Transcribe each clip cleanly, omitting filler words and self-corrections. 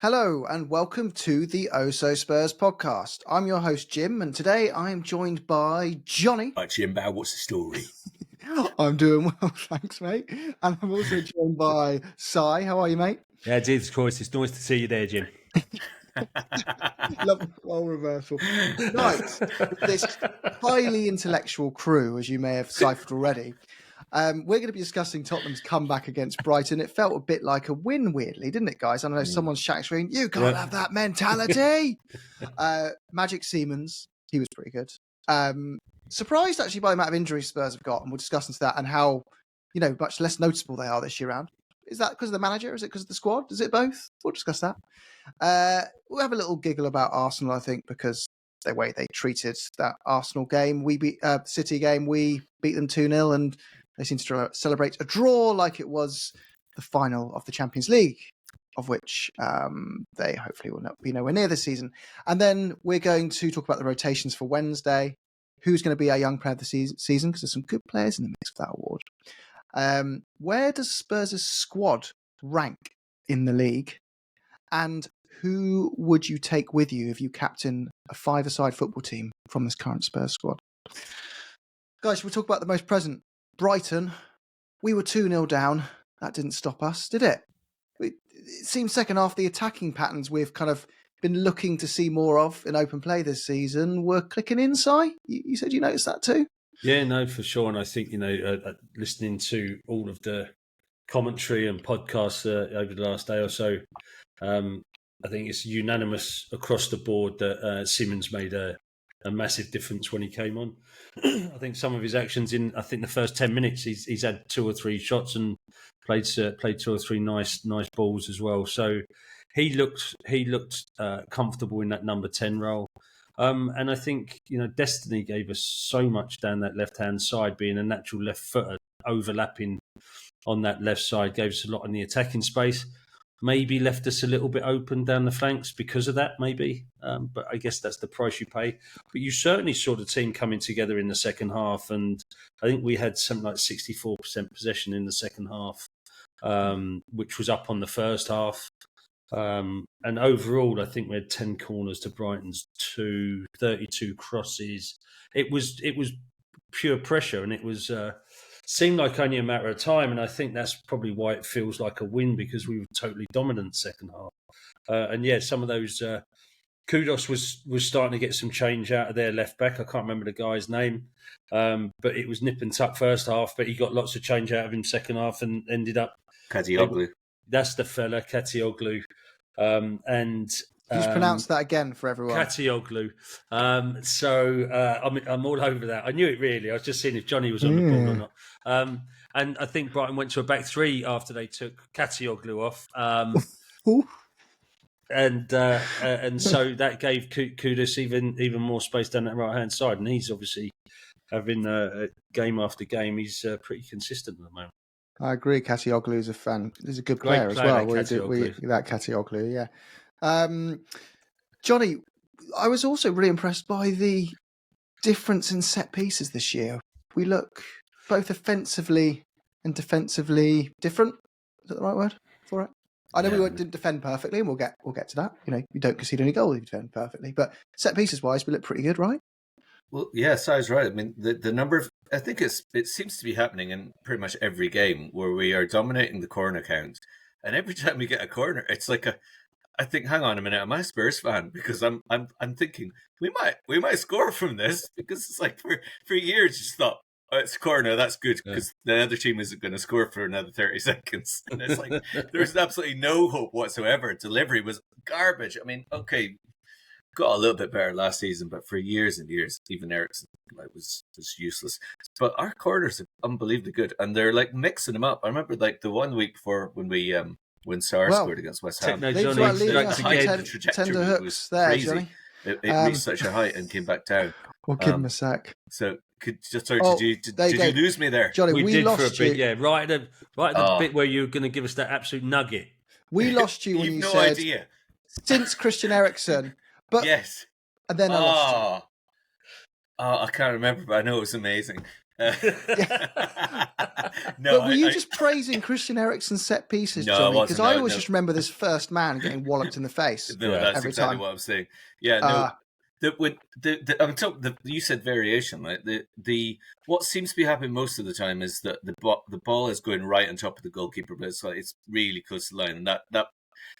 Hello and welcome to the Oh So Spurs podcast. I'm your host Jim, and today I am joined by Johnny. Right, Jim Bow, what's the story? I'm doing well, thanks, mate. And I'm also joined by Sai. How are you, mate? Yeah, Jesus Christ, it's nice to see you there, Jim. Love the role reversal. Nice. This highly intellectual crew, as you may have ciphered already. We're going to be discussing Tottenham's comeback against Brighton. It felt a bit like a win, weirdly, didn't it, guys? I know someone's shouting, "You can't have that mentality." Magic Siemens, he was pretty good. Surprised actually by the amount of injuries Spurs have got, and we'll discuss into that and how much less noticeable they are this year round. Is that because of the manager? Is it because of the squad? Is it both? We'll discuss that. We'll have a little giggle about Arsenal, I think, because the way they treated that Arsenal game. We beat City game. We beat them 2-0, and they seem to celebrate a draw like it was the final of the Champions League, of which they hopefully will not be nowhere near this season. And then we're going to talk about the rotations for Wednesday. Who's going to be our young player of the season? Because there's some good players in the mix for that award. Where does Spurs' squad rank in the league? And who would you take with you if you captain a five-a-side football team from this current Spurs squad? Guys, we'll talk about the most present. Brighton, we were 2-0 down. That didn't stop us, did it? It seems second half, the attacking patterns we've kind of been looking to see more of in open play this season were clicking in, Si. You said you noticed that too? Yeah, no, for sure. And I think, listening to all of the commentary and podcasts over the last day or so, I think it's unanimous across the board that Simmons made a massive difference when he came on. I think some of his actions in, the first 10 minutes, he's had two or three shots and played two or three nice balls as well. So he looked comfortable in that number 10 role. And I think, Destiny gave us so much down that left-hand side, being a natural left footer, overlapping on that left side, gave us a lot in the attacking space. Maybe left us a little bit open down the flanks because of that, maybe. But I guess that's the price you pay. But you certainly saw the team coming together in the second half. And I think we had something like 64% possession in the second half, which was up on the first half. And overall, I think we had 10 corners to Brighton's 2, 32 crosses. It was pure pressure, and it was seemed like only a matter of time. And I think that's probably why it feels like a win, because we were totally dominant second half. And yeah, some of those Kudos was starting to get some change out of their left back. I can't remember the guy's name, but it was nip and tuck first half. But he got lots of change out of him second half and ended up. Katioglu. That's the fella, Katioglu. Just pronounce that again for everyone. Katioglu. I'm all over that. I knew it really. I was just seeing if Johnny was on the ball or not. And I think Brighton went to a back three after they took Katioglu off. And so that gave Kudus even more space down that right hand side. And he's obviously having game after game. He's pretty consistent at the moment. I agree. Katioglu is a fan. He's a good player as well. That Katioglu, yeah. Johnny, I was also really impressed by the difference in set pieces this year. We look both offensively and defensively different. Is that the right word for it? I know we didn't defend perfectly, and we'll get to that. You don't concede any goals if you defend perfectly, but set pieces wise, we look pretty good, right? Well, yeah, Si's right. I mean, the number of, I think it seems to be happening in pretty much every game where we are dominating the corner count, and every time we get a corner, it's like I think, hang on a minute, am I a Spurs fan? Because I'm thinking we might score from this, because it's like for years you just thought, oh, it's a corner, that's good, because the other team isn't going to score for another 30 seconds, and it's like there's absolutely no hope whatsoever. Delivery was garbage. I mean, okay, got a little bit better last season, but for years and years, even Ericsson was useless. But our corners are unbelievably good, and they're like mixing them up. I remember like the 1 week before when Sarr scored against West Ham. The tender hooks there, crazy. Johnny. It reached such a height and came back down. We'll give him a sec. So, did you lose me there, Johnny? We did lost for a bit, you. Yeah, right at the bit where you were going to give us that absolute nugget. We lost you when you said idea. Since Christian Eriksen. But yes, and then I lost you. I can't remember, but I know it was amazing. No, But were you just praising Christian Eriksen's set pieces, No, I Johnny? Because wasn't. I No, always no. just remember this first man getting walloped in the face No, Yeah. that's every exactly time. what I'm saying. Yeah, no. I'm talking. You said variation, right? The what seems to be happening most of the time is that the ball is going right on top of the goalkeeper, but it's really close to the line, and that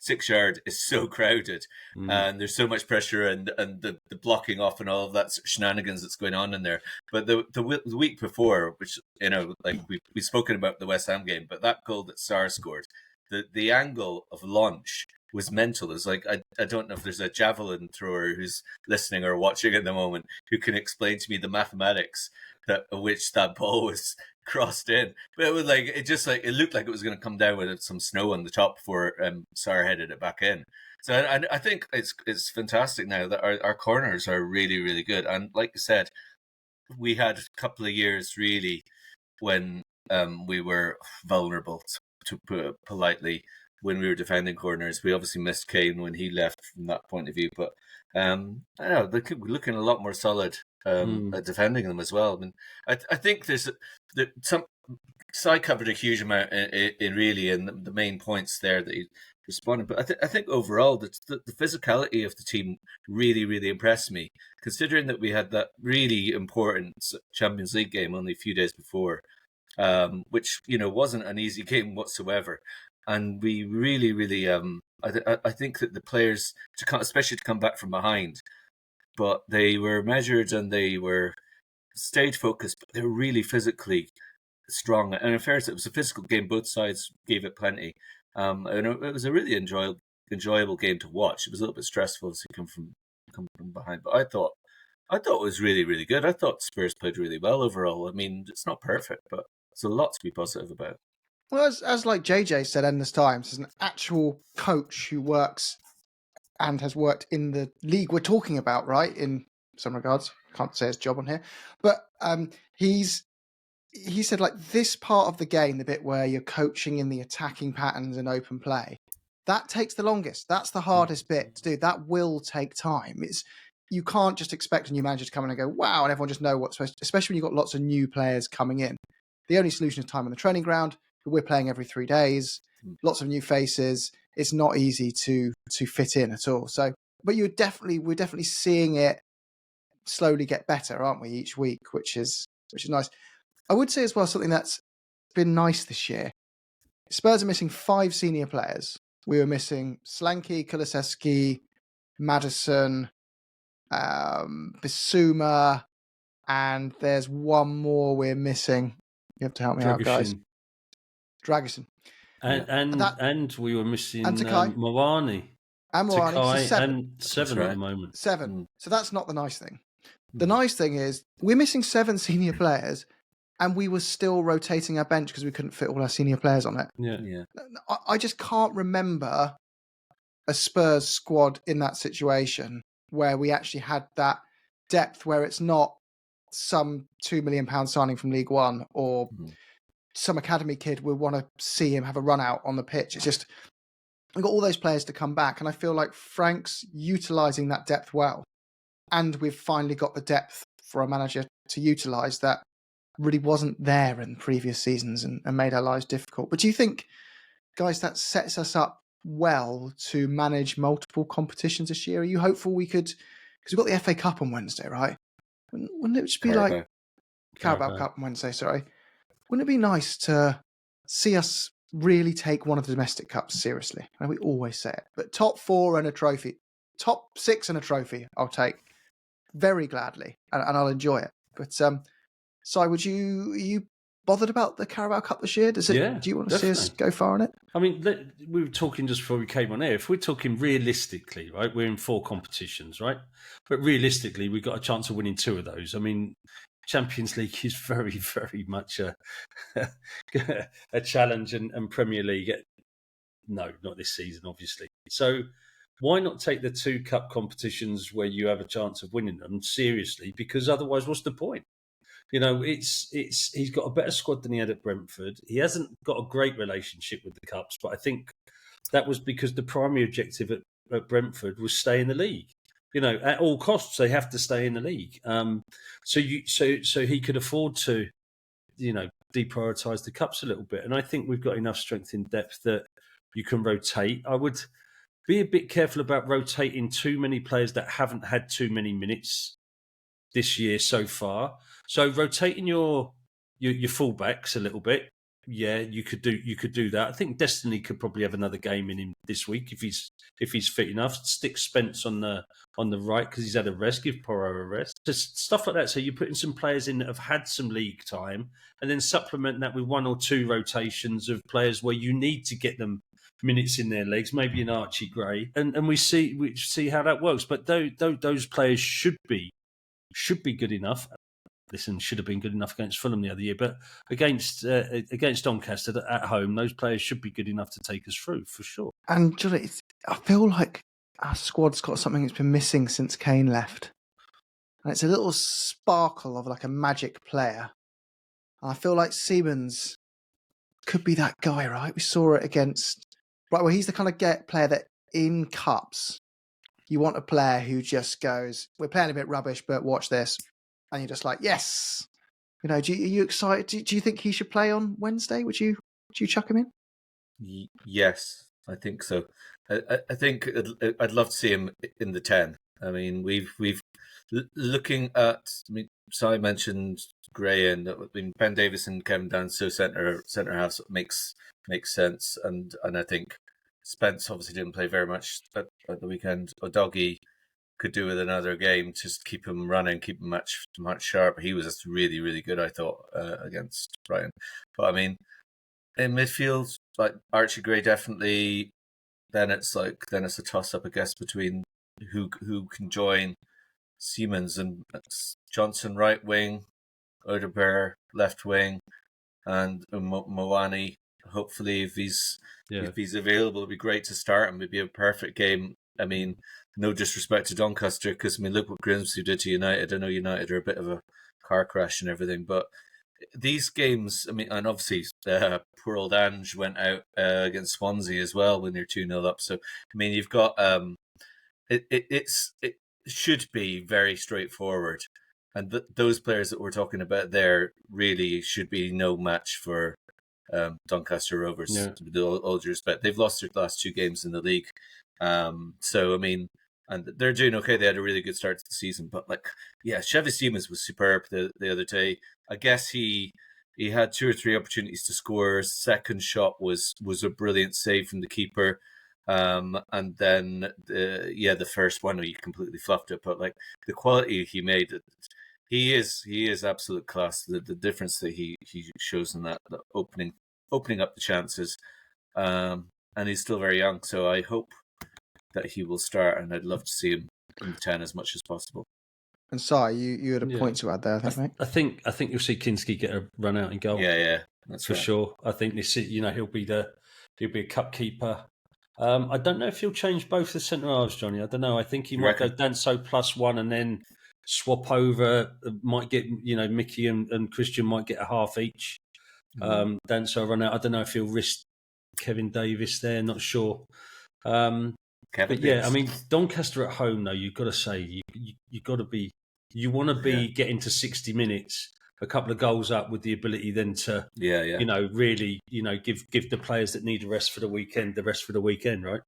6 yard is so crowded, and there's so much pressure and the blocking off and all of that shenanigans that's going on in there. But the week before, which like we've spoken about the West Ham game, but that goal that Sarr scored, the angle of launch was mental. It's like I don't know if there's a javelin thrower who's listening or watching at the moment who can explain to me the mathematics that which that ball was crossed in. But it was like it looked like it was going to come down with some snow on the top before Sarr headed it back in. So I think it's fantastic now that our corners are really, really good. And like you said, we had a couple of years really when we were vulnerable, to put it politely, when we were defending corners. We obviously missed Kane when he left from that point of view, but I don't know, they're looking a lot more solid at defending them as well. I mean, I think there's some. So I covered a huge amount in the main points there that he responded. But I think overall the physicality of the team really, really impressed me, considering that we had that really important Champions League game only a few days before, which wasn't an easy game whatsoever. And we really, really, I think that the players, especially to come back from behind, but they were measured and they were stage focused, but they were really physically strong. And in fairness, it was a physical game. Both sides gave it plenty. And it was a really enjoyable game to watch. It was a little bit stressful as you come from behind, but I thought it was really, really good. I thought Spurs played really well overall. I mean, it's not perfect, but there's a lot to be positive about. Well, as like JJ said endless times, as an actual coach who works and has worked in the league we're talking about, right, in some regards. Can't say his job on here. But he said, like, this part of the game, the bit where you're coaching in the attacking patterns and open play, that takes the longest. That's the hardest bit to do. That will take time. You can't just expect a new manager to come in and go, wow, and everyone just know what's supposed to, especially when you've got lots of new players coming in. The only solution is time on the training ground. We're playing every 3 days, lots of new faces. It's not easy to fit in at all. So, but we're definitely seeing it slowly get better, aren't we, each week, which is nice. I would say as well, something that's been nice this year. Spurs are missing 5 senior players. We were missing Slanky, Kulusevski, Maddison, Bissouma, and there's one more we're missing. You have to help me out, guys. Dragusin. And we were missing Moani. And Moani. So 7. And 7 at the moment. 7. So that's not the nice thing. The nice thing is we're missing 7 senior players, and we were still rotating our bench because we couldn't fit all our senior players on it. Yeah. I just can't remember a Spurs squad in that situation where we actually had that depth, where it's not some £2 million signing from League One or some academy kid we want to see him have a run out on the pitch. It's just we've got all those players to come back, and I feel like Frank's utilising that depth well, and we've finally got the depth for a manager to utilise that really wasn't there in previous seasons and made our lives difficult. But do you think, guys, that sets us up well to manage multiple competitions this year? Are you hopeful we could, because we've got the FA Cup on Wednesday, right? Wouldn't it just be like Carabao Cup on Wednesday, sorry. Wouldn't it be nice to see us really take one of the domestic cups seriously? I know we always say it, but top 4 and a trophy, top 6 and a trophy, I'll take very gladly, and I'll enjoy it. But Si, are you bothered about the Carabao Cup this year? Do you want to see us go far in it? I mean, we were talking just before we came on air. If we're talking realistically, right, we're in 4 competitions, right? But realistically, we've got a chance of winning 2 of those. I mean, Champions League is very, very much a challenge, and Premier League, no, not this season, obviously. So why not take the 2 cup competitions where you have a chance of winning them seriously? Because otherwise, what's the point? He's got a better squad than he had at Brentford. He hasn't got a great relationship with the cups, but I think that was because the primary objective at Brentford was stay in the league. At all costs, they have to stay in the league. So he could afford to deprioritise the cups a little bit. And I think we've got enough strength in depth that you can rotate. I would be a bit careful about rotating too many players that haven't had too many minutes this year so far. So rotating your fullbacks a little bit. Yeah, you could do that. I think Destiny could probably have another game in him this week if he's fit enough. Stick Spence on the right because he's had a rest. Give Porro a rest. Just stuff like that. So you're putting some players in that have had some league time, and then supplement that with one or two rotations of players where you need to get them minutes in their legs. Maybe an Archie Gray, and we see how that works. But those players should be good enough. Listen, should have been good enough against Fulham the other year, but against Doncaster at home, those players should be good enough to take us through for sure. And Johnny, I feel like our squad's got something that's been missing since Kane left, and it's a little sparkle of like a magic player. And I feel like Siemens could be that guy, right? We saw it against right. Well, he's the kind of player that in cups you want a player who just goes, "We're playing a bit rubbish, but watch this." And you're just like, yes. Are you excited? Do you think he should play on Wednesday? Would you chuck him in? Yes, I think so. I think I'd love to see him in the 10. I mean, we've looking at. I mean, Si mentioned Gray and Ben Davis and Kevin Dans, so centre half makes sense, and I think Spence obviously didn't play very much at the weekend. O'Doggy could do with another game, just keep him running, keep him much sharp. He was just really, really good, I thought, against Brighton. But I mean, in midfield, like Archie Gray definitely. Then it's a toss up, I guess, between who can join Siemens and Johnson right wing, Odebear left wing, and Moani. Hopefully, if he's available, it'd be great to start and it'd be a perfect game. I mean, no disrespect to Doncaster, because I mean, look what Grimsby did to United. I know United are a bit of a car crash and everything, but these games, I mean, and obviously poor old Ange went out against Swansea as well when they're 2-0 up. So I mean, you've got it should be very straightforward, and those players that we're talking about there really should be no match for Doncaster Rovers. Yeah. With all due respect, they've lost their last 2 games in the league. So I mean, and they're doing okay. They had a really good start to the season, but Chevy Siemens was superb the other day. I guess he had 2 or 3 opportunities to score. His second shot was a brilliant save from the keeper, and then the first one he completely fluffed it. But the quality he made, he is absolute class. The difference that he shows in that opening up the chances, and he's still very young. So I hope that he will start, and I'd love to see him in the 10 as much as possible. And Si, you had a point to add there, I think, mate. I think you'll see Kinski get a run out in goal. Yeah, that's for sure. I think he'll be a cup keeper. I don't know if he'll change both the centre halves, Johnny. I don't know. I think he might go Danso +1 and then swap over. Might get Mickey and Christian might get a half each. Danso run out. I don't know if he'll risk Kevin Davis there. Not sure. I mean, Doncaster at home, though, you've got to say you've got to be. You want to be getting to 60 minutes, a couple of goals up, with the ability then to, really, give the players that need a rest for the weekend the rest for the weekend, right?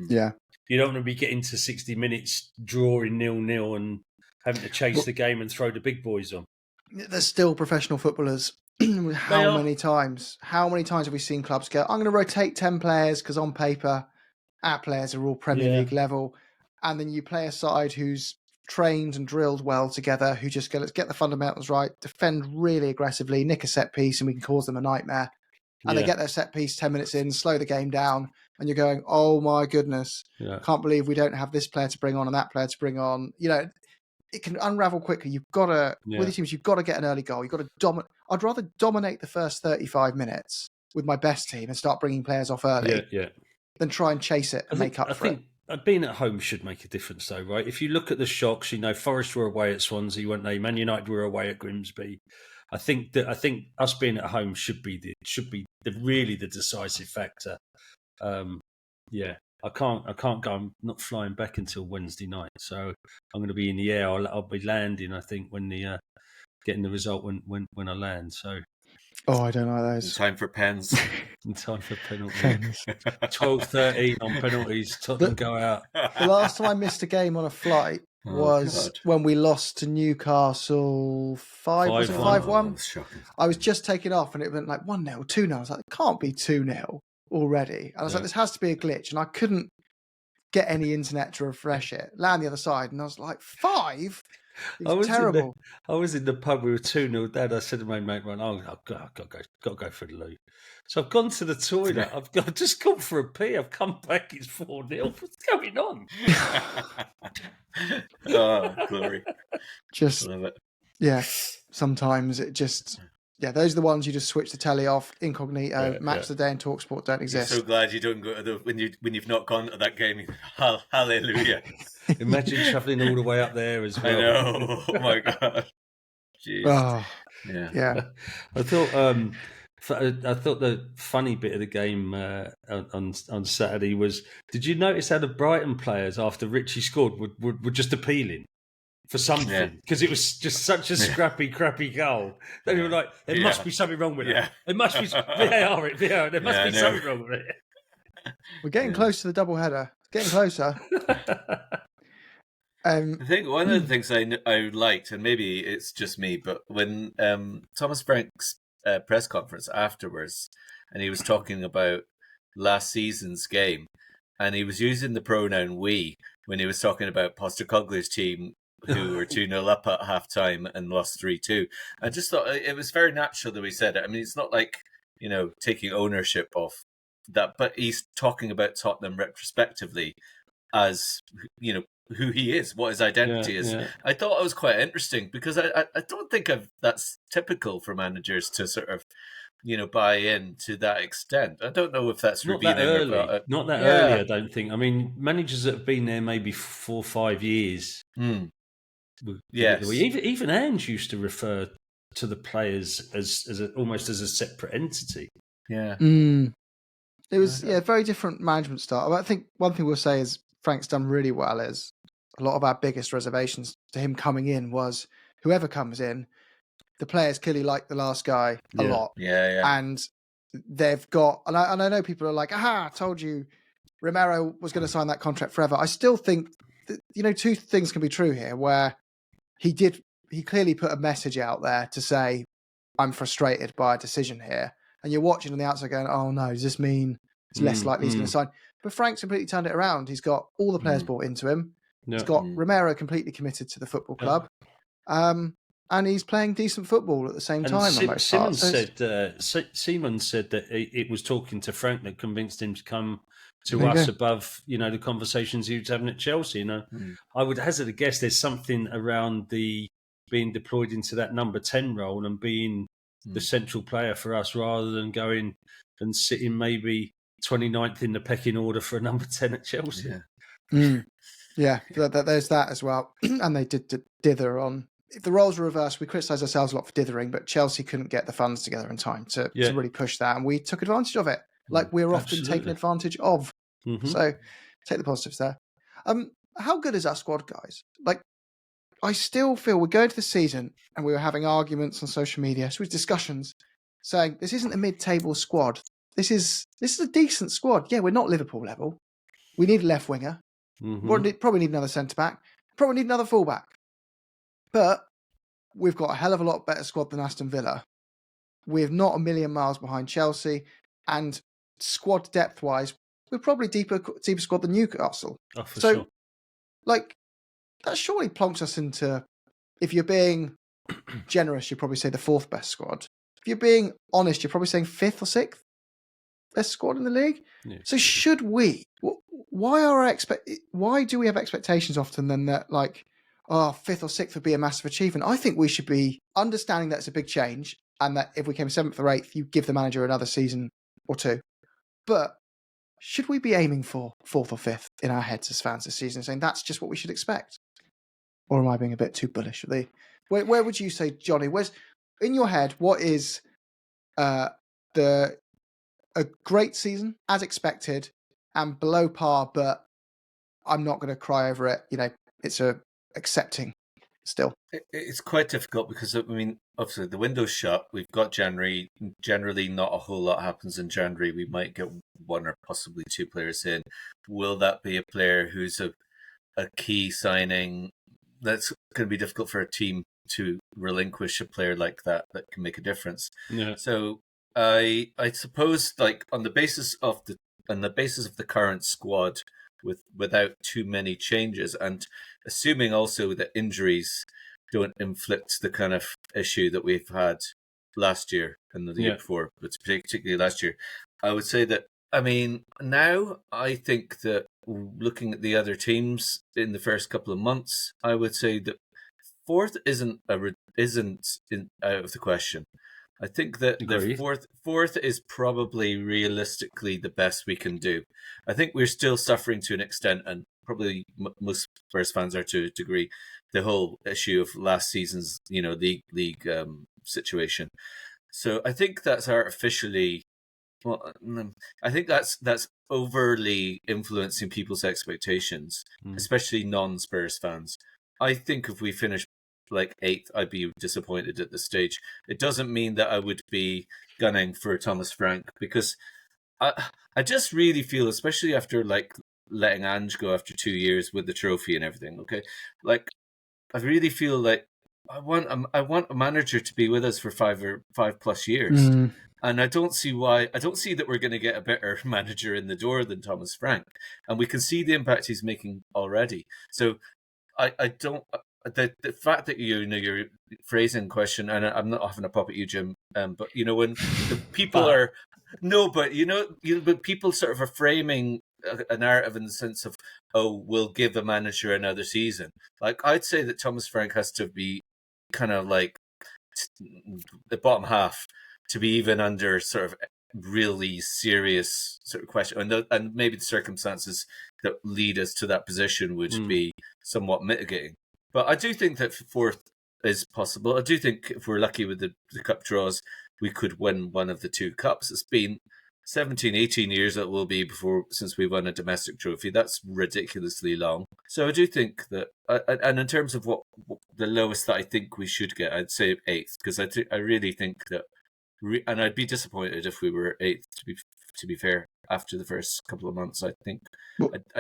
Yeah. You don't want to be getting to 60 minutes, drawing 0-0 and having to chase the game and throw the big boys on. There's still professional footballers. How many times have we seen clubs go, I'm going to rotate 10 players because on paper our players are all Premier League level, and then you play a side who's trained and drilled well together, who just go, let's get the fundamentals right, defend really aggressively, nick a set piece, and we can cause them a nightmare. And they get their set piece 10 minutes in, slow the game down, and you're going, oh my goodness, can't believe we don't have this player to bring on and that player to bring on. It can unravel quickly. You've got to, with your teams, you've got to get an early goal. You've got to dominate. I'd rather dominate the first 35 minutes with my best team and start bringing players off early than try and chase it and make up for it. Being at home should make a difference, though, right? If you look at the shocks, Forest were away at Swansea, weren't they? Man United were away at Grimsby. I think us being at home should be really the decisive factor. I can't go. I'm not flying back until Wednesday night, so I'm going to be in the air. I'll be landing, I think, when getting the result when I land. So Oh, I don't like In those. time for pens. In time for penalties. Pens. 12-13 on penalties. Tottenham go out. The last time I missed a game on a flight was God. when we lost to Newcastle 5-1. 5-1? That's shocking. I was just taking off and it went like 1-0, 2-0. I was like, it can't be 2-0 already. And I was like, this has to be a glitch. And I couldn't get any internet to refresh it. Land the other side. And I was like, 5? It was terrible. I was in the pub. We were 2-0 down. I said to my mate, I've got to go for the loo. So I've gone to the toilet. I've just gone for a pee. I've come back. It's 4-0. What's going on? Oh, glory. Just, love it. Yeah, sometimes it just... Yeah, those are the ones you just switch the telly off, incognito, match the day and TalkSport don't exist. You're so glad you don't go to when you've not gone to that game. Hallelujah! Imagine travelling all the way up there as well. I know. Oh my God. Jeez. Oh, yeah. I thought the funny bit of the game on Saturday was, did you notice how the Brighton players after Richie scored were just appealing for something, because it was just such a scrappy, crappy goal. They were like, there must be something wrong with it. There must be VAR. There must be something wrong with it. We're getting close to the double header. Getting closer. I think one of the things I liked, and maybe it's just me, but when Thomas Frank's press conference afterwards, and he was talking about last season's game, and he was using the pronoun we when he was talking about Postecoglou's team, who were 2-0 up at half-time and lost 3-2. I just thought it was very natural that we said it. I mean, it's not like, taking ownership of that, but he's talking about Tottenham retrospectively as, who he is, what his identity is. Yeah. I thought it was quite interesting because I don't think that's typical for managers to sort of, buy in to that extent. I don't know if that's not that early. Not that early, I don't think. I mean, managers that have been there maybe 4 or 5 years. Yes. Even Ange used to refer to the players as almost as a separate entity. Yeah. It was very different management style. I think one thing we'll say is Frank's done really well is a lot of our biggest reservations to him coming in was whoever comes in, the players clearly like the last guy a lot. Yeah. And they've got, and I know people are like, I told you Romero was going to sign that contract forever. I still think that, 2 things can be true here, where he clearly put a message out there to say, I'm frustrated by a decision here. And you're watching on the outside going, oh no, does this mean it's less likely he's going to sign? But Frank's completely turned it around. He's got all the players bought into him. Yeah. He's got Romero completely committed to the football club. And he's playing decent football at the same time. Seaman said that it was talking to Frank that convinced him to come to us above, the conversations he was having at Chelsea. I would hazard a guess there's something around the being deployed into that number 10 role and being the central player for us, rather than going and sitting maybe 29th in the pecking order for a number 10 at Chelsea. Yeah, there's that as well. And they did dither on. If the roles were reversed, we criticise ourselves a lot for dithering, but Chelsea couldn't get the funds together in time to really push that, and we took advantage of it. Like we're often taken advantage of. So take the positives there. How good is our squad, guys? Like, I still feel we're going to the season and we were having arguments on social media, so discussions saying this isn't a mid-table squad. This is a decent squad. Yeah, we're not Liverpool level. We need a left winger. Probably need another centre back. Probably need another fullback. But we've got a hell of a lot better squad than Aston Villa. We're not a million miles behind Chelsea, and squad depth-wise, we're probably deeper squad than Newcastle. Oh, for sure. Like, that surely plonks us into, if you're being generous, you'd probably say the 4th best squad. If you're being honest, you're probably saying 5th or 6th best squad in the league. Yeah. So should we? Why do we have expectations often then that, like, 5th or 6th would be a massive achievement? I think we should be understanding that it's a big change, and that if we came 7th or 8th, you give the manager another season or 2. But should we be aiming for 4th or 5th in our heads as fans this season, saying that's just what we should expect? Or am I being a bit too bullish? Where would you say, Johnny? Where's in your head? What is a great season as expected and below par, but I'm not going to cry over it. It's accepting still. It's quite difficult because, I mean, obviously the window's shut. We've got January. Generally, not a whole lot happens in January. We might get one or possibly two players in. Will that be a player who's a key signing? That's going to be difficult for a team to relinquish a player like that can make a difference. Yeah. So I suppose, like, on the basis of the current squad, without too many changes, and assuming also that injuries don't inflict the kind of issue that we've had last year and the year before, but particularly last year, I would say that, I mean, now I think that looking at the other teams in the first couple of months, I would say that fourth isn't out of the question. I think that Agreed. the fourth is probably realistically the best we can do. I think we're still suffering to an extent, and probably most Spurs fans are to a degree, the whole issue of last season's league situation. So I think that's artificially. Well, I think that's overly influencing people's expectations, especially non-Spurs fans. I think if we finish like 8th, I'd be disappointed at this stage. It doesn't mean that I would be gunning for Thomas Frank, because I just really feel, especially after like letting Ange go after 2 years with the trophy and everything. Okay, like I really feel like I want a manager to be with us for 5+ years. And I don't see that we're going to get a better manager in the door than Thomas Frank. And we can see the impact he's making already. So I don't, the fact that you're phrasing question, and I'm not having a pop at you, Jim, but when the people are, no, but but people sort of are framing a narrative in the sense of, oh, we'll give a manager another season. Like, I'd say that Thomas Frank has to be kind of like the bottom half to be even under sort of really serious sort of question, and maybe the circumstances that lead us to that position would be somewhat mitigating. But I do think that fourth is possible. I do think if we're lucky with the cup draws, we could win one of the two cups. It's been 17, 18 years that will be since we won a domestic trophy. That's ridiculously long. So I do think that, and in terms of what the lowest that I think we should get, I'd say 8th, because I really think that, and I'd be disappointed if we were 8th, to be fair, after the first couple of months. I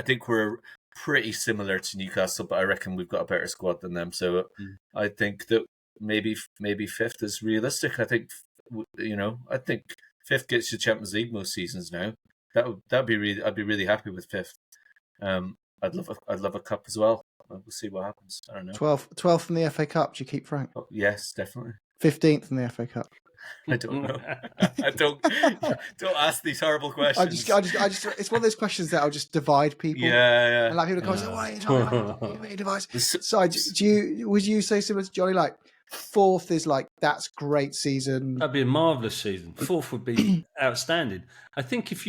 think we're pretty similar to Newcastle, but I reckon we've got a better squad than them. So I think that maybe 5th is realistic. I think 5th gets you Champions League most seasons now. That'd be really. I'd be really happy with 5th. I'd love a cup as well. We'll see what happens. I don't know. 12th in the FA Cup. Do you keep Frank? Oh, yes, definitely. 15th in the FA Cup. I don't know. I don't ask these horrible questions. I just it's one of those questions that will just divide people. Yeah. And like people come and say, "Why are you talking about divide?" So would you say similar to Johnny, like 4th is like, that's great season? That'd be a marvellous season. 4th would be outstanding. I think if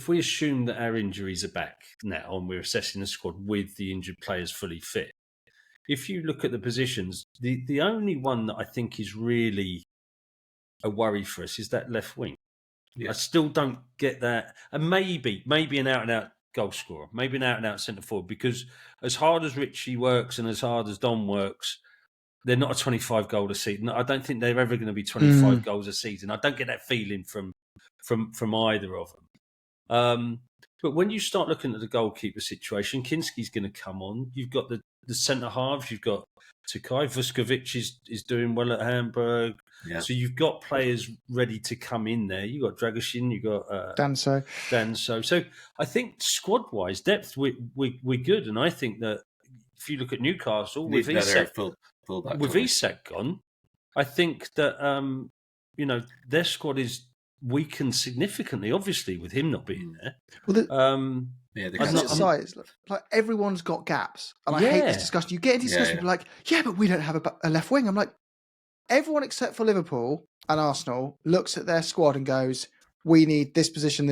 we assume that our injuries are back now and we're assessing the squad with the injured players fully fit, if you look at the positions, the only one that I think is really a worry for us is that left wing. Yeah. I still don't get that. And maybe an out-and-out goal scorer, maybe an out-and-out centre-forward, because as hard as Richie works and as hard as Don works, they're not a 25 goal a season. I don't think they're ever going to be 25 goals a season. I don't get that feeling from either of them. But when you start looking at the goalkeeper situation, Kinski's going to come on. You've got the centre halves. You've got Takai. Vuskovic is doing well at Hamburg. Yeah. So you've got players ready to come in there. You've got Dragoshin. You've got Danso. So I think squad-wise, depth, we're good. And I think that if you look at Newcastle, with Isak gone, I think that their squad is weakened significantly, obviously, with him not being there. Well, like everyone's got gaps, and I hate this discussion. You get into discussion, people are like, but we don't have a left wing. I'm like, everyone except for Liverpool and Arsenal looks at their squad and goes, we need this position, and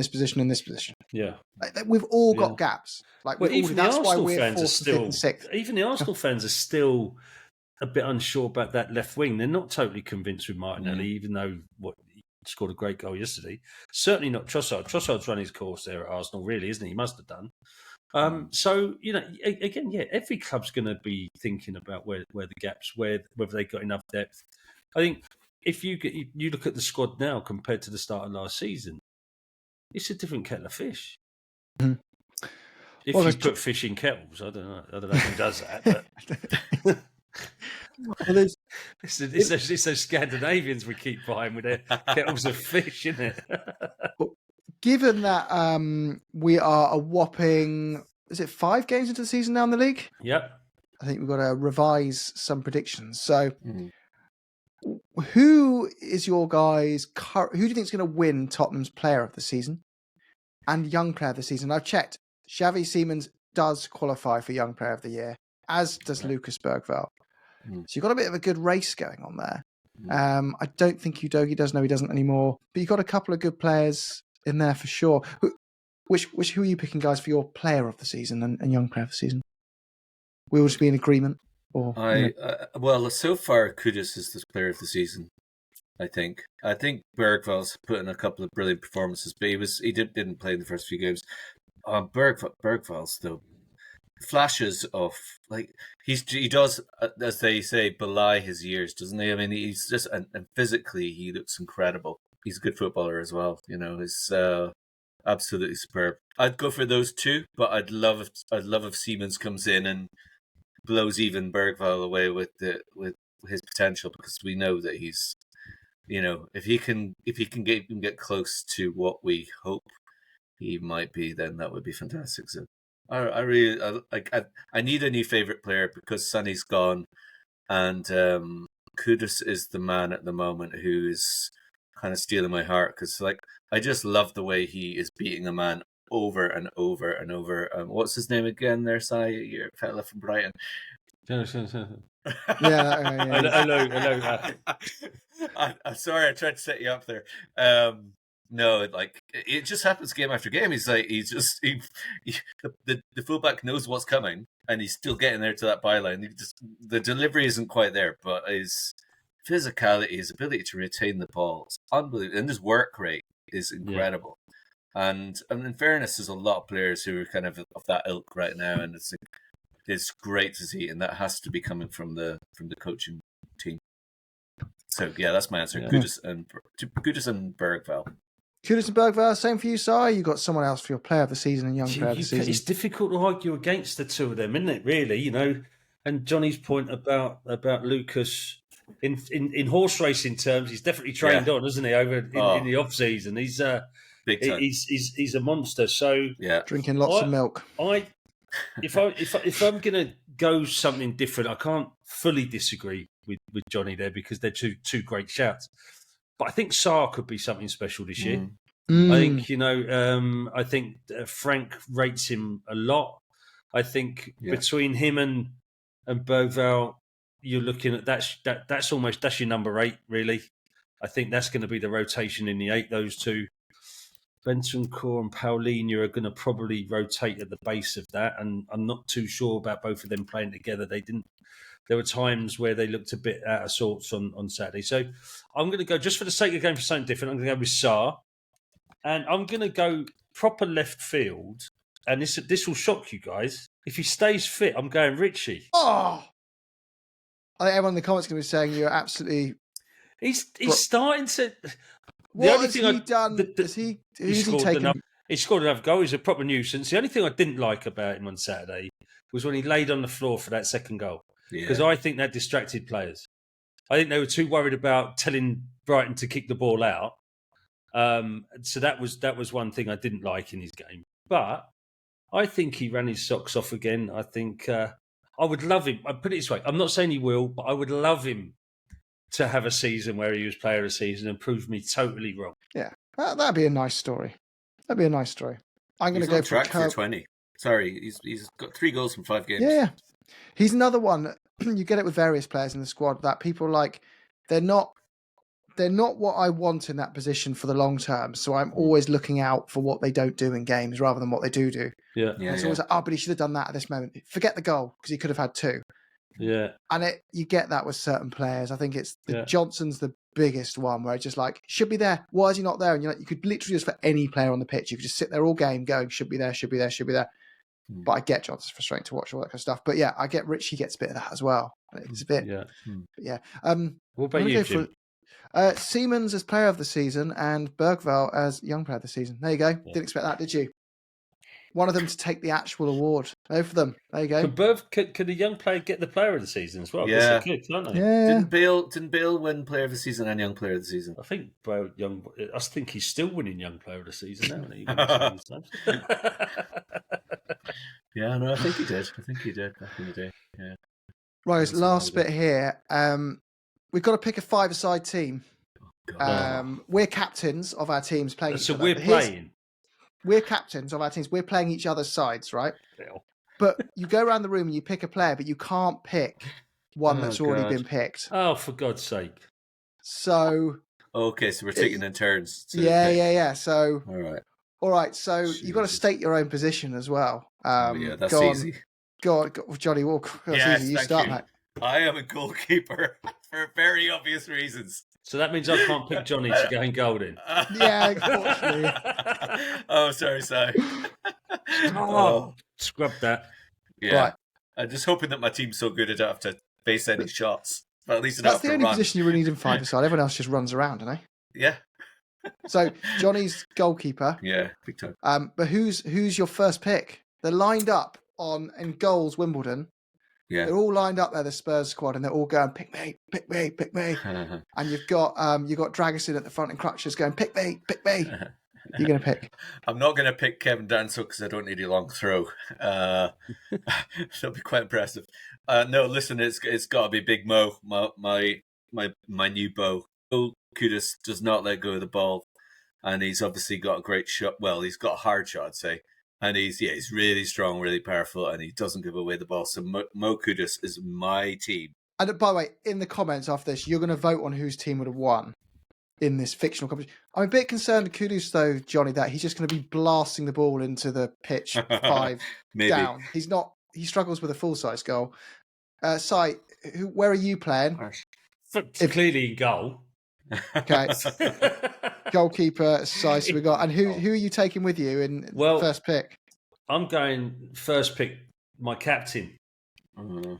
this position. Yeah, like, we've all got gaps. Like, even the Arsenal fans are still a bit unsure about that left wing. They're not totally convinced with Martinelli, even though he scored a great goal yesterday. Certainly not Trossard. Trossard's run his course there at Arsenal, really, isn't he? He must have done. So again, every club's going to be thinking about where the gaps, whether they got enough depth. I think if you look at the squad now compared to the start of last season, it's a different kettle of fish. Mhm. If you put fish in kettles, I don't know who does that, but well, it's those Scandinavians we keep buying with their kettles of fish, isn't it? Given that we are a whopping, is it 5 games into the season now in the league? Yep. I think we've got to revise some predictions. So, who is your guys? Who do you think is going to win Tottenham's Player of the Season and Young Player of the Season? I've checked. Xavi Simons does qualify for Young Player of the Year, as does Lucas Bergvall. So you've got a bit of a good race going on there. I don't think Udogie does. No, he doesn't anymore. But you've got a couple of good players in there for sure. Who are you picking, guys, for your Player of the Season and Young Player of the Season? We will just be in agreement. Or well, so far, Kudus is the Player of the Season. I think Bergvall's put in a couple of brilliant performances, but he didn't play in the first few games. Bergvall's though flashes of he does, as they say, belie his years, doesn't he? I mean, he's just and physically he looks incredible. He's a good footballer as well. He's absolutely superb. I'd go for those two, but I'd love if Siemens comes in and blows even Bergvall away with his potential, because we know that he's, if he can get close to what we hope he might be, then that would be fantastic. So I really I need a new favorite player because Sonny's gone, and Kudus is the man at the moment who is kind of stealing my heart, because I just love the way he is beating a man over and over and over. What's his name again there, Si? Your fella from Brighton. Hello. I'm sorry, I tried to set you up there. No, it just happens game after game. The fullback knows what's coming, and he's still getting there to that byline. The delivery isn't quite there, but his physicality, his ability to retain the ball is unbelievable, and his work rate is incredible. Yeah. And in fairness, there's a lot of players who are kind of that ilk right now, and it's great to see, and that has to be coming from the coaching team. So yeah, that's my answer. Kudus and Bergvall. Kudus and Bergvall, same for you, Si. You got someone else for your Player of the Season and Young Player of the Season. It's difficult to argue against the two of them, isn't it? Really, And Johnny's point about Lucas in horse racing terms, he's definitely trained on, isn't he? Over in the off season, he's big time. He's a monster. So drinking lots of milk. If I'm going to go something different, I can't fully disagree with Johnny there, because they're two great shouts. But I think Sarr could be something special this year. I think I think Frank rates him a lot. I think between him and Bergvall, you're looking at that's your number 8 really. I think that's going to be the rotation in the 8. Those two, Bentancur and Paulinho, are going to probably rotate at the base of that, and I'm not too sure about both of them playing together. There were times where they looked a bit out of sorts on Saturday. So I'm going to go, just for the sake of going for something different, I'm going to go with Sarr. And I'm going to go proper left field. And this will shock you guys. If he stays fit, I'm going Richie. Oh! I think everyone in the comments is going to be saying you're absolutely... He's starting to... What has he done? He scored enough goals. He's a proper nuisance. The only thing I didn't like about him on Saturday was when he laid on the floor for that second goal. Because I think that distracted players. I think they were too worried about telling Brighton to kick the ball out. So that was one thing I didn't like in his game. But I think he ran his socks off again. I think I would love him. I put it this way: I'm not saying he will, but I would love him to have a season where he was Player of the Season and prove me totally wrong. Yeah, that'd be a nice story. I'm going to go for 20. Sorry, he's got 3 goals from 5 games. Yeah. He's another one. You get it with various players in the squad that people like. They're not what I want in that position for the long term. So I'm always looking out for what they don't do in games rather than what they do. Yeah. It's always like, but he should have done that at this moment. Forget the goal, because he could have had 2. Yeah. And you get that with certain players. I think it's Johnson's the biggest one, where it's just like, should be there. Why is he not there? And you could literally just, for any player on the pitch, you could just sit there all game going, should be there, should be there, should be there. But I get Johnson's frustrating to watch all that kind of stuff. But yeah, I get Richie gets a bit of that as well. It's a bit, yeah. What about you, Jim? Siemens as player of the season and Bergvall as young player of the season. There you go. Yeah. Didn't expect that, did you? One of them to take the actual award. Both of them. There you go. Could a young player get the player of the season as well? Yeah. They could, can't they? Yeah. Didn't Bale win player of the season and young player of the season? I think I think he's still winning young player of the season now. Isn't he? Yeah, no, I think he did. Back in the day. Yeah. Right, guys, last bit here. We've got to pick a five-a-side team. We're captains of our teams playing each other. So we're playing. We're captains of our teams. We're playing each other's sides, right? Yeah. But you go around the room and you pick a player, but you can't pick one that's already been picked. Oh, for God's sake. So... Okay, so we're taking in turns. Yeah. So... All right. So you've got to state your own position as well. Yeah, that's easy. Go on, Johnny Walker. That's easy. You start, mate. I am a goalkeeper for very obvious reasons. So that means I can't pick Johnny to go in goal then? Yeah, unfortunately. Oh, sorry. Scrub that. Yeah. Right. I'm just hoping that my team's so good I don't have to face any shots. But at least I don't That's have the to only run. position you really need in five-a-side. Everyone else just runs around, don't they? Yeah. So Johnny's goalkeeper. Yeah, big time. But who's your first pick? They're lined up in goals Wimbledon. Yeah. They're all lined up there, the Spurs squad, and they're all going, pick me. And you've got Dragusin at the front and Crutches going, pick me. You're going to pick. I'm not going to pick Kevin Danso because I don't need a long throw. That'll be quite impressive. No, listen, it's got to be Big Mo, my new beau. Kudus does not let go of the ball, and he's obviously got a great shot. Well, he's got a hard shot, I'd say. And he's really strong, really powerful, and he doesn't give away the ball. So Mo Kudus is my team. And by the way, in the comments after this, you're going to vote on whose team would have won in this fictional competition. I'm a bit concerned with Kudus, though, Johnny, that he's just going to be blasting the ball into the pitch 5 down. He's not. He struggles with a full-size goal. Sai, where are you playing? Clearly in goal. Okay. Goalkeeper, size we got. And who are you taking with you in first pick? I'm going first pick, my captain,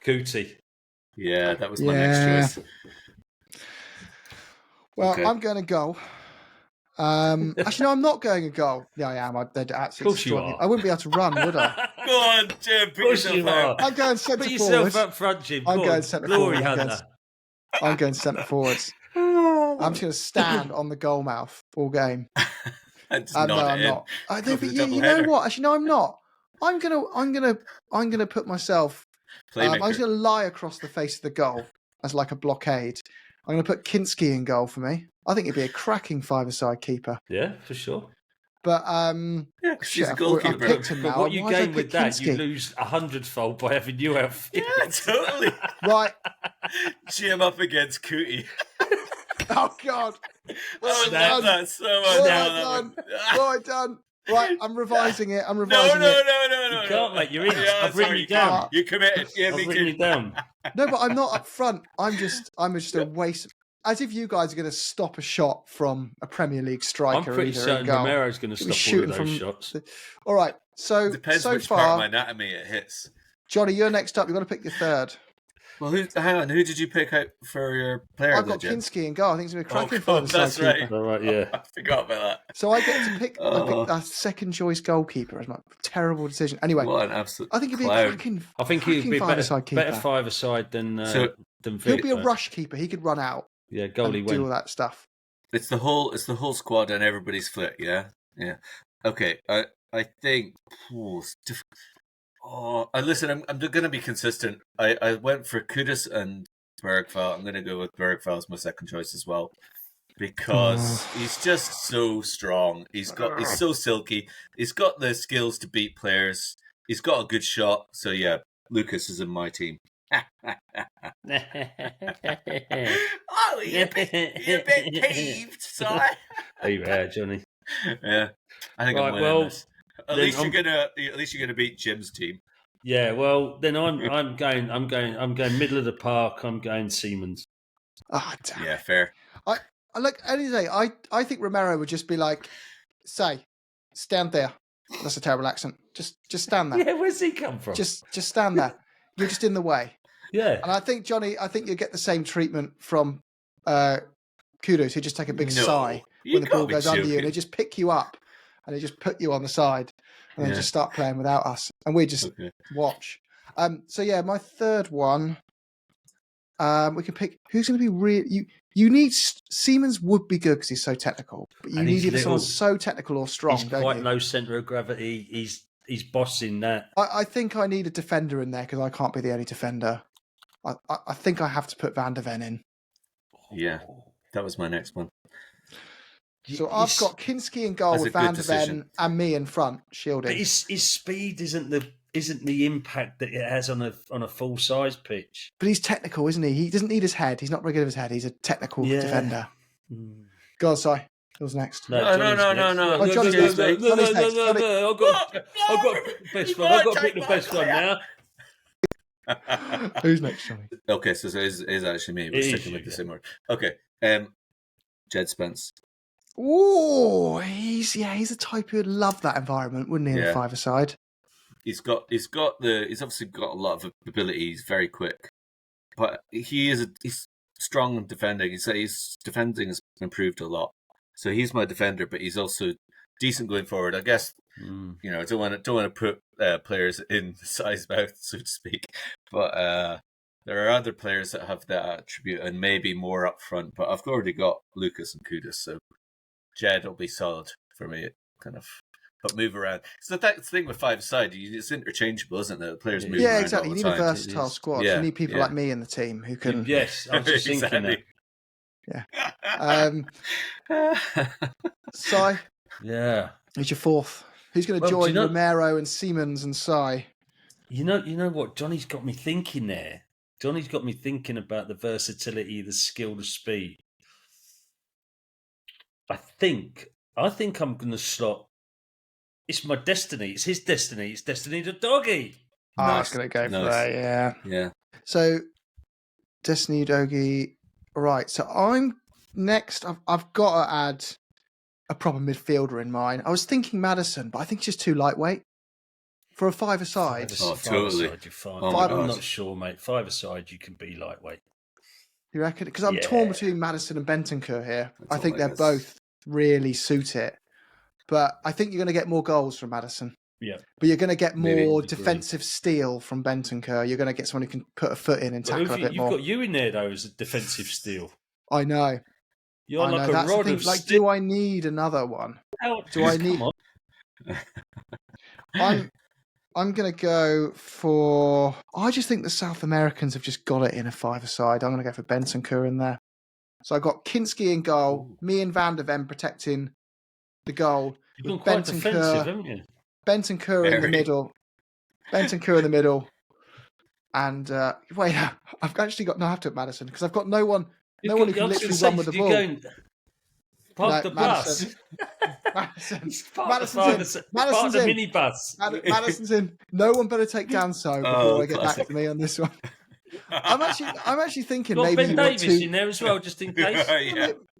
Cootie. Yeah, that was my next choice. Well, okay. I'm going to goal. Actually, no, I'm not going a goal. Yeah, I am. They're absolutely struggling. I wouldn't be able to run, would I? Go on, Jim. Put yourself out. I'm going centre forwards. Put yourself up front, Jim. I'm going centre forwards. I'm going centre forwards. I'm just going to stand on the goal mouth all game. No, I'm not. You know what? Actually, no, I'm not. I'm gonna put myself. I'm just going to lie across the face of the goal as like a blockade. I'm going to put Kinski in goal for me. I think he'd be a cracking five-a-side keeper. Yeah, for sure. But she's a goalkeeper. I picked him now. But what you gain with that, you lose 100-fold by having you outfit. Yeah, totally. Right. Jim up against Cootie. Oh God! What have I done? Right, I'm revising it. No. You can't, mate. You're in. I've written you down. You committed. Yeah, I've written you down. No, but I'm not up front. I'm just a waste. As if you guys are going to stop a shot from a Premier League striker. I'm pretty certain Romero's going to stop all of those shots. All right. So depends which far, part of my anatomy it hits. Johnny, you're next up. You've got to pick your third. Well, hang on. Who did you pick out for your player? I've got Kinski in goal. I think it's going to be a cracking for that's right. All right, yeah. I forgot about that. So I get to pick. I picked a second choice goalkeeper as my terrible decision. Anyway, what an absolute! I think he'd be a cracking. I think he'd be better five-a-side than Victor. He'll be a rush keeper. He could run out. Yeah, goalie do all that stuff. It's the whole squad and everybody's fit. Yeah. Okay, I think. Listen, I'm going to be consistent. I went for Kudus and Bergvall. I'm going to go with Bergvall as my second choice as well because he's just so strong. He's so silky. He's got the skills to beat players. He's got a good shot. So yeah, Lucas is in my team. You're a bit peeved, sorry. Oh, yeah, Johnny. Yeah, I think I'm winning this. At least you're gonna beat Jim's team. Yeah, well then I'm going middle of the park. I'm going Siemens. Oh, damn. Yeah, fair. I like any day. I think Romero would just be like, say, stand there. That's a terrible accent. Just stand there. Yeah, where's he come from? Just stand there. You're just in the way. Yeah. And I think, Johnny, you get the same treatment from Kudus, who just take a big sigh when the ball goes under you, and they just pick you up and they just put you on the side and then just start playing without us. And we just watch. So, yeah, my third one, we can pick who's going to be really... You need... Siemens would be good because he's so technical, but you need either someone so technical or strong, he's don't you? Quite low centre of gravity. He's bossing that. I think I need a defender in there because I can't be the only defender. I think I have to put Van der Ven in. Yeah, that was my next one. So I've got Kinski in goal with Van der Ven and me in front, shielding. But his speed isn't the impact that it has on a full size pitch. But he's technical, isn't he? He doesn't need his head. He's not very good with his head. He's a technical defender. Go on, Si. Who's next? No. Oh, Johnny's next. Johnny's next. I've got to pick the best one. I've got to pick the best one now. Who's next, Johnny? Okay, so it is actually me. We're sticking with the same word. Okay, Jed Spence. Oh, he's the type who would love that environment, wouldn't he? In a five-a-side. He's obviously got a lot of ability. He's very quick, but he's strong in defending. His defending has improved a lot. So he's my defender, but he's also decent going forward. I guess I don't want to put players in the size mouth, so to speak. But there are other players that have that attribute and maybe more up front. But I've already got Lucas and Kudus, so Jed will be solid for me. But move around. So that's the thing with five-a-side. It's interchangeable, isn't it? The players move around. Yeah, exactly. All You the need time. a versatile squad. You need people like me in the team who can. Yes, I was just thinking that. Yeah. Si. Yeah. Who's your fourth? Who's going to join Romero and Siemens and Si? You know what? Johnny's got me thinking there. Johnny's got me thinking about the versatility, the skill, the speed. I think I'm going to slot. It's my destiny. It's his destiny. It's destiny the doggy. I was going to go for that. Yeah. Yeah. So, Destiny Doggy. Right. So I'm next. I've got to add a proper midfielder in mine. I was thinking Maddison, but I think he's just too lightweight for a five-a-side. Oh, totally. You're fine. Oh, I'm not sure, mate. Five-a-side, you can be lightweight. You reckon? Because I'm torn between Maddison and Bentancur here. I think they're both really suit it. But I think you're going to get more goals from Maddison. Yeah. But you're going to get more defensive steel from Bentancur. You're going to get someone who can put a foot in and tackle a bit more. You've got you in there, though, as a defensive steel. I know. You're like a rod of steel. Do I need another one? I'm going to go for... I just think the South Americans have just got it in a five-a-side. I'm going to go for Bentancur in there. So I've got Kinski in goal, me and Van der Ven protecting the goal. You've gone quite defensive, haven't you? Bentancur in the middle. Bentancur in the middle. And wait, I've actually got... No, I have to have Maddison because I've got no one who can literally run with the ball. Park the bus. Madison's in. The minibus. Madison's in. No one better take Danso before I get back to me on this one. I'm actually thinking maybe Ben Davies in there as well, just in case.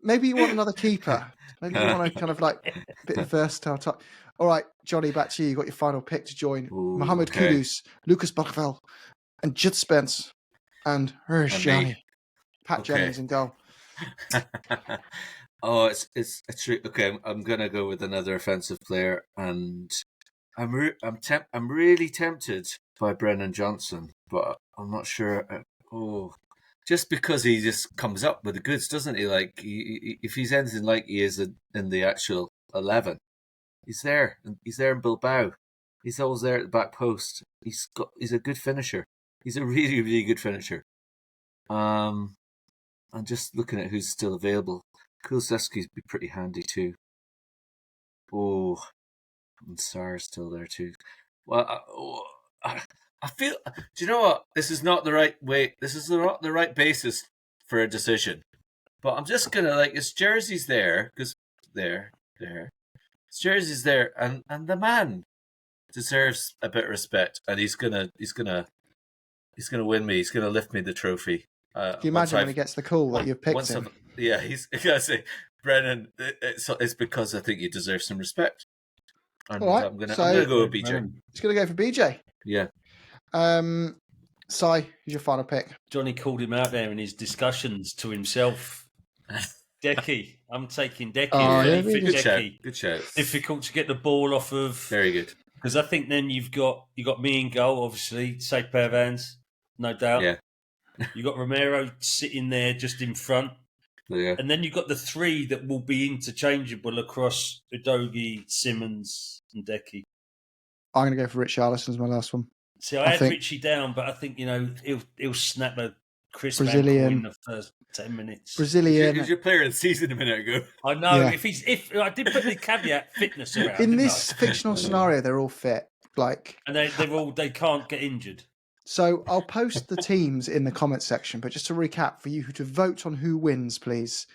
Maybe you want another keeper. Maybe you want a kind of like a bit of versatile type. All right, Johnny, back to you. You got your final pick to join Mohamed Kudus, Lucas Bachvel, and Jed Spence, and Johnny. Pat Jennings in goal. Oh, it's okay. I'm gonna go with another offensive player, and I'm really tempted by Brennan Johnson, but I'm not sure. Just because he just comes up with the goods, doesn't he? Like if he's anything like he is in the actual 11, he's there. He's there in Bilbao. He's always there at the back post. He's a good finisher. He's a really, really good finisher. I'm just looking at who's still available. Kulusevski's be pretty handy too. Oh, and Sar's still there too. Well, I feel. Do you know what? This is not the right way. This is not the right basis for a decision. But I'm just gonna his jersey's there because there. His jersey's there, and the man deserves a bit of respect, and he's gonna win me. He's gonna lift me the trophy. Can you imagine when he gets the call that you've picked him? He's going to say, Brennan, it's because I think you deserve some respect. And All right, I'm gonna so- go with BJ. He's going to go for BJ. Yeah. Si, who's your final pick? Johnny called him out there in his discussions to himself. Decky. I'm taking Decky. Oh, yeah, Fit Good shout. Decky. Good shout. Difficult to get the ball off of. Very good. Because I think then you got me in goal, obviously. Safe pair of hands, no doubt. Yeah. You got Romero sitting there just in front. Yeah. And then you've got the three that will be interchangeable across Udogie, Simmons, and Decky. I'm going to go for Richarlison as my last one. See, I had Richie down, but I think, he'll snap a crisp Brazilian. ankle in the first 10 minutes. Brazilian. He was your player of the season a minute ago. I know. Yeah. If I did put the caveat fitness around In didn't this I? fictional scenario, they're all fit. And they can't get injured. So I'll post the teams in the comments section, but just to recap for you to vote on who wins, please.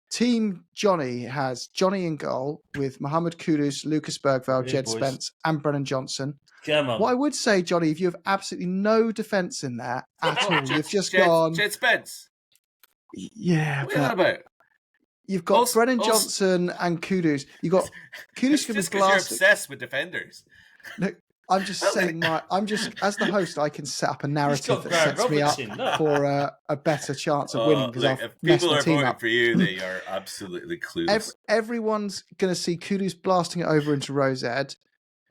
Team Johnny has Johnny in goal with Mohamed Kudus, Lucas Bergveld, Yeah, Jed boys. Spence, and Brennan Johnson. Come on. What I would say, Johnny, if you have absolutely no defence in there at all, you've just gone. Jed Spence. Yeah, What are you on but about? you've got Also- Brennan Johnson and Kudus. You've got Kudus It's could be just because you're blasted. obsessed with defenders. No, I'm just saying, as the host, I can set up a narrative that Grant sets me up Robertson, look. for a better chance of winning because Look, I've if messed people my are team voting up. for you, they are absolutely clueless. Everyone's going to see Kudus blasting it over into Rosed.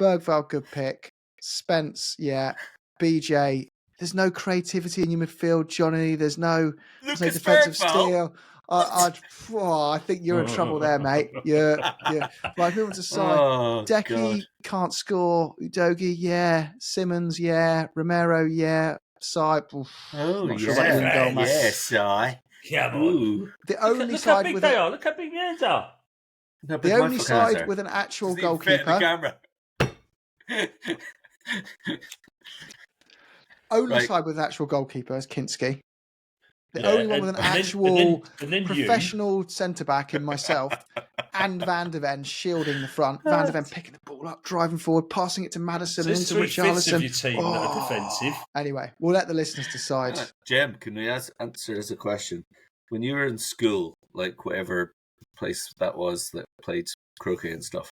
Bergveld, good pick. Spence, yeah. BJ, there's no creativity in your midfield, Johnny. There's no Lucas defensive Bergveld. steal. I think you're in trouble there, mate. You're right. Moving to side. Oh, Decky God. can't score. Udogie, yeah. Simmons, yeah. Romero, yeah. Side. Oh, not sure about you in goal, mate. yes, I. Come on. Ooh. The only Look how side big with they are. Look how big the hands are. No, but the my only fucking hands side are. with an actual Doesn't even fit in the goalkeeper. camera. Only Right. side with an actual goalkeeper is Kinski. The Yeah, only one with an and then- actual and then you. professional centre back in myself and Van de Ven shielding the front. Van de Ven picking the ball up, driving forward, passing it to Madison So and there's into 3/5 of Richarlison. your team that are defensive. Anyway, we'll let the listeners decide. Jem, can we answer as a question? When you were in school, like whatever place that was that played croquet and stuff,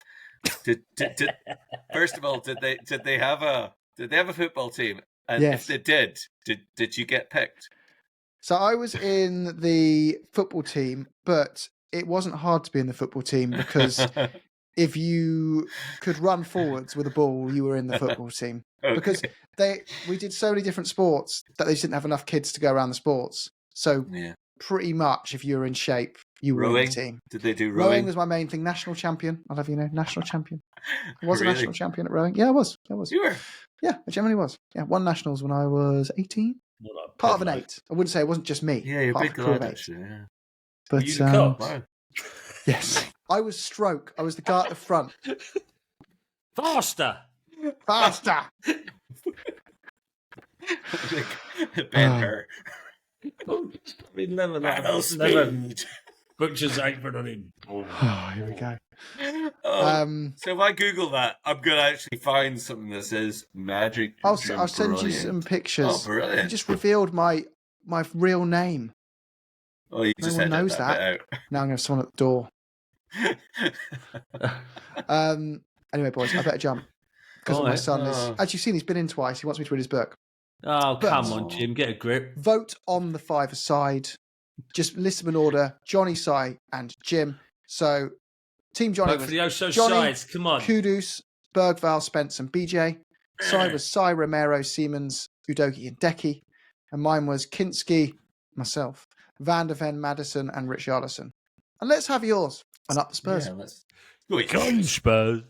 did first of all, did they have a football team? And Yes. if they did you get picked? So I was in the football team, but it wasn't hard to be in the football team because if you could run forwards with a ball, you were in the football team. Okay. Because we did so many different sports that they just didn't have enough kids to go around the sports. So Yeah. pretty much, if you were in shape, you were in Rowing? the team. Did they do Rowing rowing? was my main thing. National champion. I'll have you know, national champion. I was Really? a national champion at rowing. Yeah, I was. You were. Yeah, I generally was. Yeah, won nationals when I was 18. More like Part of an Pablo. 8. I wouldn't say it wasn't just me. Yeah, you're a part big of a crew of lad, 8. actually. Yeah. But you the cock? Wow. yes, I was stroke. I was the guy at the front. Faster. Faster. Ben Hur. Animal speed. Butcher's apron on him. Oh, here we go. Oh, so if I Google that, I'm going to actually find something that says magic. I'll Jim send you Brilliant. some pictures. Oh, brilliant. You just revealed my real name. Oh, you No just one edit knows that. bit Now I'm going to have someone at the door. out. Anyway, boys, I better jump. Because Go my on. son is... Oh. As you've seen, he's been in twice. He wants me to read his book. Oh, But- come on, Jim. Get a grip. Vote on the 5-a-side. Just list them in order. Johnny, Si, and Jim. So, Team Johnny Vote for was the Oso Johnny, sides. Come on. Kudus, Bergvall, Spence, and BJ. Si was Si, Romero, Siemens, Udogie, and Decky. And mine was Kinski, myself, Van de Ven, Madison, and Richarlison. And let's have yours. And up the Spurs. Yeah, let's go. Spurs.